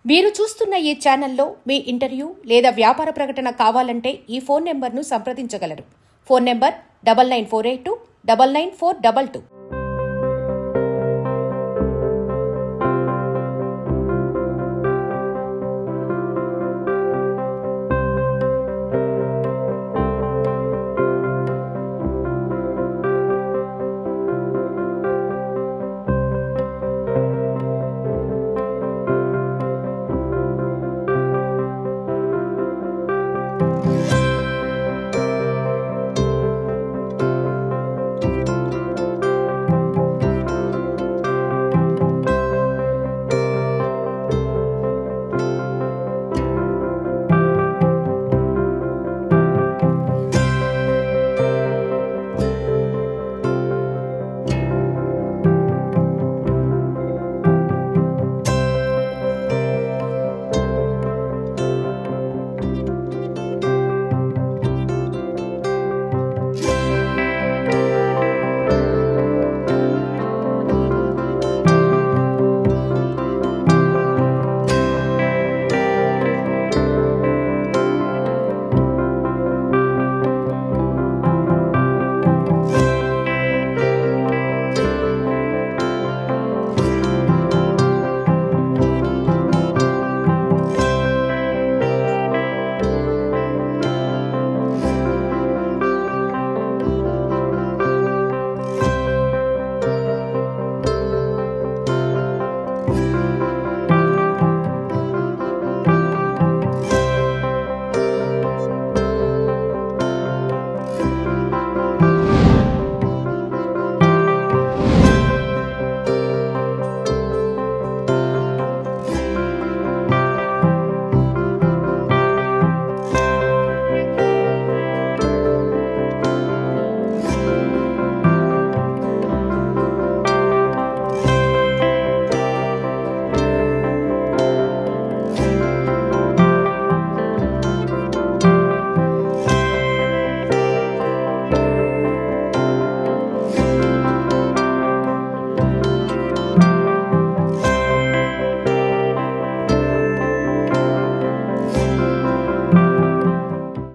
మీరు చూస్తున్న ఈ ఛానల్లో మీ ఇంటర్వ్యూ లేదా వ్యాపార ప్రకటన కావాలంటే ఈ ఫోన్ నెంబర్ను సంప్రదించగలరు. Phone number 99482 99422.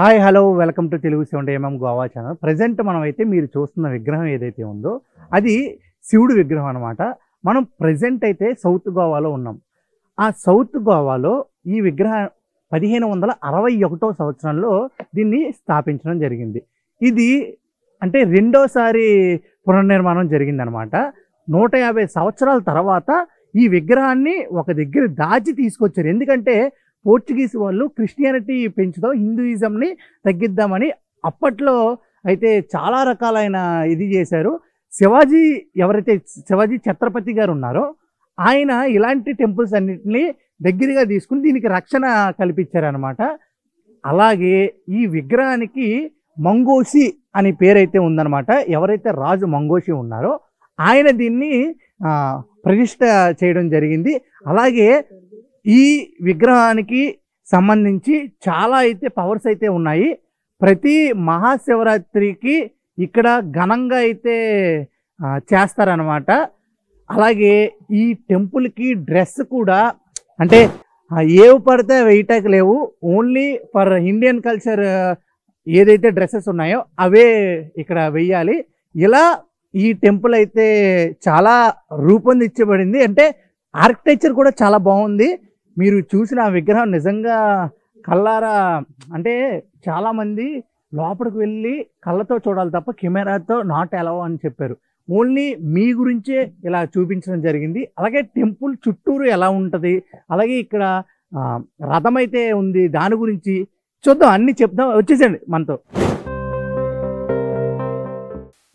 Hi hello welcome to Telugu 70mm Goa channel. Present మనం అయితే మీరు చూస్తున్న విగ్రహం ఏదైతే ఉందో అది శివుడు విగ్రహం అనమాట. మనం ప్రజెంట్ అయితే సౌత్ గోవాలో ఉన్నాం. ఆ సౌత్ గోవాలో ఈ విగ్రహం 1561వ సంవత్సరంలో దీన్ని స్థాపించడం జరిగింది. ఇది అంటే రెండోసారి పునర్నిర్మాణం జరిగిందనమాట. 150 సంవత్సరాల తర్వాత ఈ విగ్రహాన్ని ఒక దగ్గర దాచి తీసుకొచ్చారు. ఎందుకంటే పోర్చుగీస్ వాళ్ళు క్రిస్టియానిటీ పెంచుదాం, హిందూయిజంని తగ్గిద్దామని అప్పట్లో అయితే చాలా రకాలైన ఇది చేశారు. శివాజీ ఛత్రపతి గారు ఉన్నారో ఆయన ఇలాంటి టెంపుల్స్ అన్నింటినీ దగ్గరగా తీసుకుని దీనికి రక్షణ కల్పించారనమాట. అలాగే ఈ విగ్రహానికి మంగోషి అనే పేరైతే ఉందన్నమాట. ఎవరైతే రాజు మంగోషి ఉన్నారో ఆయన దీన్ని ప్రతిష్ఠ చేయడం జరిగింది. అలాగే ఈ విగ్రహానికి సంబంధించి చాలా అయితే పవర్స్ అయితే ఉన్నాయి. ప్రతి మహాశివరాత్రికి ఇక్కడ ఘనంగా అయితే చేస్తారనమాట. అలాగే ఈ టెంపుల్కి డ్రెస్ కూడా అంటే ఏవి పడితే వేయటానికి లేవు, ఓన్లీ ఫర్ ఇండియన్ కల్చర్ ఏదైతే డ్రెస్సెస్ ఉన్నాయో అవే ఇక్కడ వెయ్యాలి. ఇలా ఈ టెంపుల్ అయితే చాలా రూపొందించబడింది. అంటే ఆర్కిటెక్చర్ కూడా చాలా బాగుంది. మీరు చూసిన ఆ విగ్రహం నిజంగా కళ్ళారా అంటే చాలామంది లోపలికి వెళ్ళి కళ్ళతో చూడాలి తప్ప కెమెరాతో నాట్ అలౌ అని చెప్పారు. ఓన్లీ మీ గురించే ఇలా చూపించడం జరిగింది. అలాగే టెంపుల్ చుట్టూరు ఎలా ఉంటుంది, అలాగే ఇక్కడ రథం అయితే ఉంది, దాని గురించి చూద్దాం, అన్నీ చెప్దాం. వచ్చేసండి మనతో.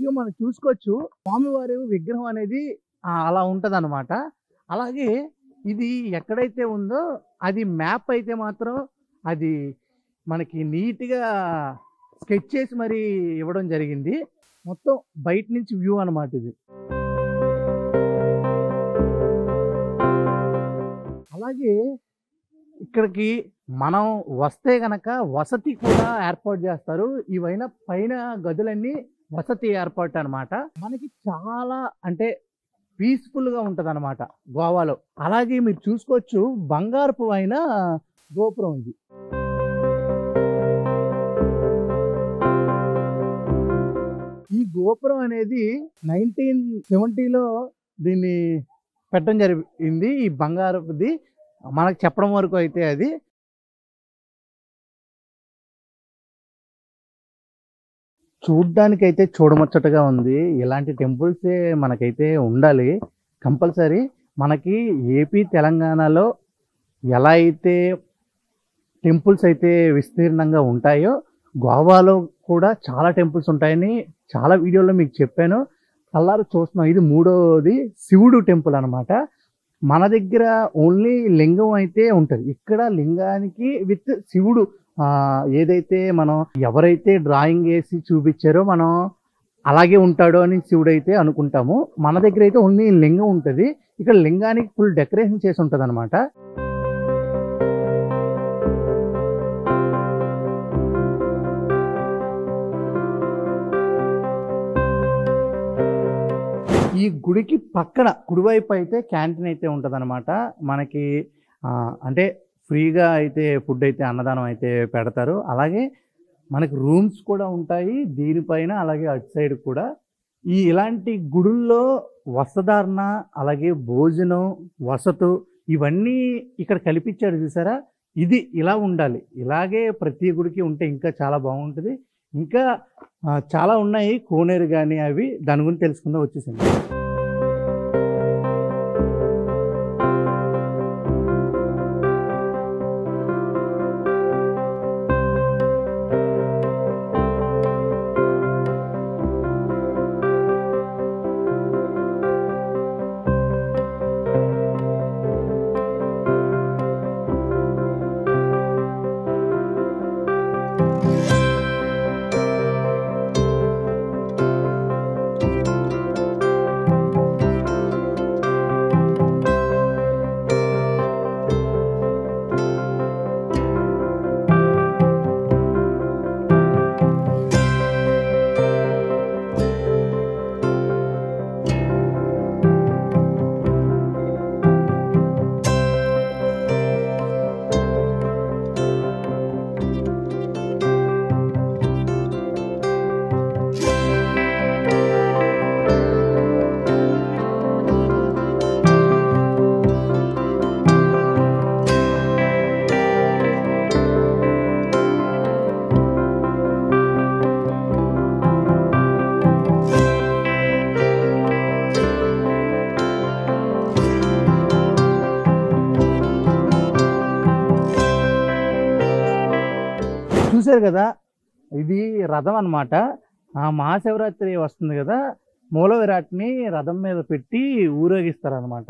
ఇక మనం చూసుకోవచ్చు స్వామివారి విగ్రహం అనేది అలా ఉంటుంది అనమాట. అలాగే ఇది ఎక్కడైతే ఉందో అది మ్యాప్ అయితే మాత్రం అది మనకి నీట్గా స్కెచ్ చేసి మరి ఇవ్వడం జరిగింది. మొత్తం బయట నుంచి వ్యూ అనమాట ఇది. అలాగే ఇక్కడికి మనం వస్తే గనక వసతి కూడా ఏర్పాటు చేస్తారు. ఇవైనా పైన గదులన్నీ వసతి ఏర్పాటు అనమాట. మనకి చాలా అంటే పీస్ఫుల్గా ఉంటుంది అనమాట గోవాలో. అలాగే మీరు చూసుకోవచ్చు బంగారపు అయిన గోపురం ఇది. ఈ గోపురం అనేది 1970లో దీన్ని పెట్టడం జరిగింది. ఈ బంగారపుది మనకు చెప్పడం వరకు అయితే అది. చూడ్డానికైతే చూడముచ్చటగా ఉంది. ఇలాంటి టెంపుల్సే మనకైతే ఉండాలి కంపల్సరీ. మనకి ఏపీ, తెలంగాణలో ఎలా అయితే టెంపుల్స్ అయితే విస్తీర్ణంగా ఉంటాయో గోవాలో కూడా చాలా టెంపుల్స్ ఉంటాయని చాలా వీడియోలో మీకు చెప్పాను. కల్లారు చూస్తున్నాం. ఇది మూడోది శివుడు టెంపుల్ అనమాట. మన దగ్గర ఓన్లీ లింగం అయితే ఉంటుంది. ఇక్కడ లింగానికి విత్ శివుడు ఏదైతే మనం ఎవరైతే డ్రాయింగ్ వేసి చూపించారో మనం అలాగే ఉంటాడో అని శివుడు అయితే అనుకుంటాము. మన దగ్గర అయితే ఓన్లీ లింగం ఉంటుంది. ఇక్కడ లింగానికి ఫుల్ డెకరేషన్ చేసి ఉంటుంది అనమాట. ఈ గుడికి పక్కన కుడివైపు అయితే క్యాంటీన్ అయితే ఉంటుంది అనమాట. మనకి అంటే ఫ్రీగా అయితే ఫుడ్ అయితే అన్నదానం అయితే పెడతారు. అలాగే మనకి రూమ్స్ కూడా ఉంటాయి దీనిపైన, అలాగే అటు సైడ్ కూడా. ఇలాంటి గుడుల్లో వస్త్రధారణ, అలాగే భోజనం, వసతు ఇవన్నీ ఇక్కడ కల్పించారు చూసారా. ఇది ఇలా ఉండాలి. ఇలాగే ప్రతి గుడికి ఉంటే ఇంకా చాలా బాగుంటుంది. ఇంకా చాలా ఉన్నాయి కోనేరు కానీ అవి. దాని గురించి తెలుసుకుందాం వచ్చేసింది. చూసారు కదా, ఇది రథం అన్నమాట. మహాశివరాత్రి వస్తుంది కదా, మూల విరాట్ని రథం మీద పెట్టి ఊరేగిస్తారనమాట.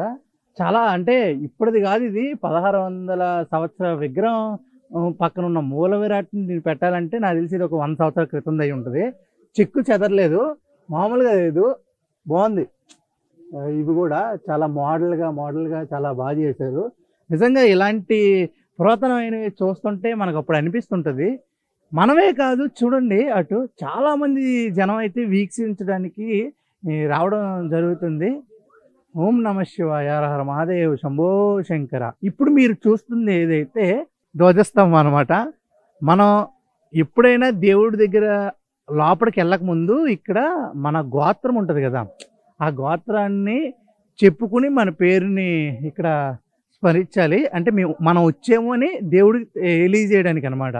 చాలా అంటే ఇప్పటిది కాదు, ఇది 1600 సంవత్సరాల విగ్రహం పక్కన ఉన్న మూల విరాట్ని దీన్ని పెట్టాలంటే నాకు తెలిసి ఇది ఒక 100 సంవత్సరాల క్రితం అయి ఉంటుంది. చెక్కు చెదరలేదు, మామూలుగా లేదు, బాగుంది. ఇవి కూడా చాలా మోడల్గా చాలా బాగా చేశారు. నిజంగా ఇలాంటి పురాతనమైనవి చూస్తుంటే మనకు అప్పుడు అనిపిస్తుంటుంది. మనమే కాదు చూడండి, అటు చాలామంది జనం అయితే వీక్షించడానికి రావడం జరుగుతుంది. ఓం నమ శివాయ, హర హర మహాదేవ్, శంభో శంకర. ఇప్పుడు మీరు చూస్తుంది ఏదైతే ధ్వజస్తంభం అనమాట. మనం ఎప్పుడైనా దేవుడి దగ్గర లోపలికి వెళ్ళక ముందు ఇక్కడ మన గోత్రం ఉంటుంది కదా, ఆ గోత్రాన్ని చెప్పుకుని మన పేరుని ఇక్కడ స్మరించాలి. అంటే మనం వచ్చాము అని దేవుడికి తెలియజేయడానికి అనమాట.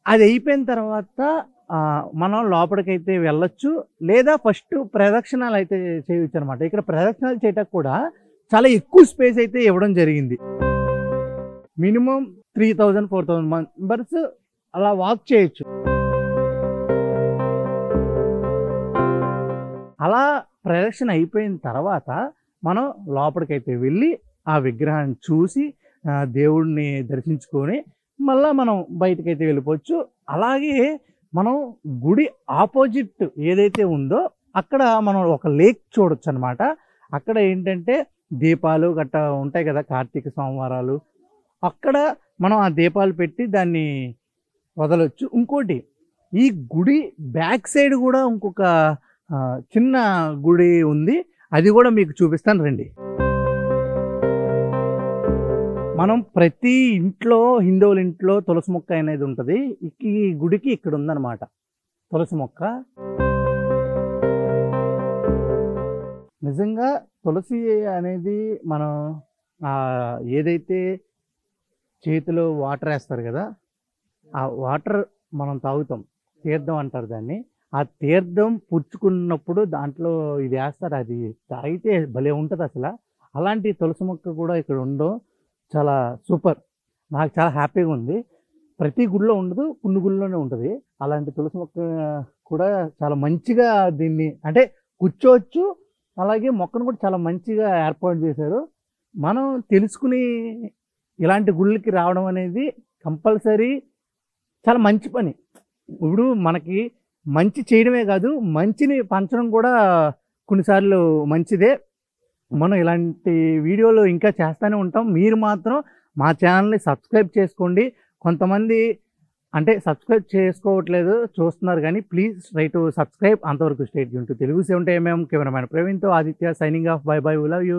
అది అయిపోయిన తర్వాత మనం లోపలికైతే వెళ్ళొచ్చు, లేదా ఫస్ట్ ప్రదక్షిణాలు అయితే చేయొచ్చు అనమాట. ఇక్కడ ప్రదక్షిణాలు చేయటం కూడా చాలా ఎక్కువ స్పేస్ అయితే ఇవ్వడం జరిగింది. మినిమం 3000-4000 మెంబర్స్ అలా వాక్ చేయొచ్చు. అలా ప్రదక్షిణ అయిపోయిన తర్వాత మనం లోపలికైతే వెళ్ళి ఆ విగ్రహాన్ని చూసి దేవుడిని దర్శించుకొని మళ్ళీ మనం బయటకైతే వెళ్ళిపోవచ్చు. అలాగే మనం గుడి ఆపోజిట్ ఏదైతే ఉందో అక్కడ మనం ఒక లేక్ చూడొచ్చు అనమాట. అక్కడ ఏంటంటే దీపాలు గట్ట ఉంటాయి కదా, కార్తీక సోమవారాలు, అక్కడ మనం ఆ దీపాలు పెట్టి దాన్ని వదలొచ్చు. ఇంకోటి, ఈ గుడి బ్యాక్ సైడ్ కూడా ఇంకొక చిన్న గుడి ఉంది. అది కూడా మీకు చూపిస్తాను రండి. మనం ప్రతి ఇంట్లో, హిందువుల ఇంట్లో తులసి మొక్క అనేది ఉంటుంది. ఈ గుడికి ఇక్కడ ఉందన్నమాట తులసి మొక్క. నిజంగా తులసి అనేది మనం ఏదైతే చేతిలో వాటర్ వేస్తారు కదా, ఆ వాటర్ మనం తాగుతాం, తీర్థం అంటారు దాన్ని. ఆ తీర్థం పుచ్చుకున్నప్పుడు దాంట్లో ఇది వేస్తారు, అది తాగితే భలే ఉంటుంది అసలు. అలాంటి తులసి మొక్క కూడా ఇక్కడ ఉండడం చాలా సూపర్. నాకు చాలా హ్యాపీగా ఉంది. ప్రతి గుడిలో ఉండదు, కొన్ని గుడిలోనే ఉంటుంది. అలాంటి తులసి మొక్క కూడా చాలా మంచిగా దీన్ని అంటే కూర్చోవచ్చు. అలాగే మొక్కను కూడా చాలా మంచిగా ఏర్పాటు చేశారు. మనం తెలుసుకుని ఇలాంటి గుళ్ళకి రావడం అనేది కంపల్సరీ చాలా మంచి పని. ఇప్పుడు మనకి మంచి చేయడమే కాదు, మంచిని పంచడం కూడా కొన్నిసార్లు మంచిదే. మనం ఇలాంటి వీడియోలు ఇంకా చేస్తూనే ఉంటాం. మీరు మాత్రం మా ఛానల్ని సబ్స్క్రైబ్ చేసుకోండి. కొంతమంది అంటే సబ్స్క్రైబ్ చేసుకోవట్లేదు, చూస్తున్నారు కానీ ప్లీజ్ ట్రై టు సబ్స్క్రైబ్. అంతవరకు స్టేట్ యూన్ టు తెలుగు 7 AM కెమెరామ్యాన్ ప్రవీణ్తో Aditya signing off. Bye bye, love you.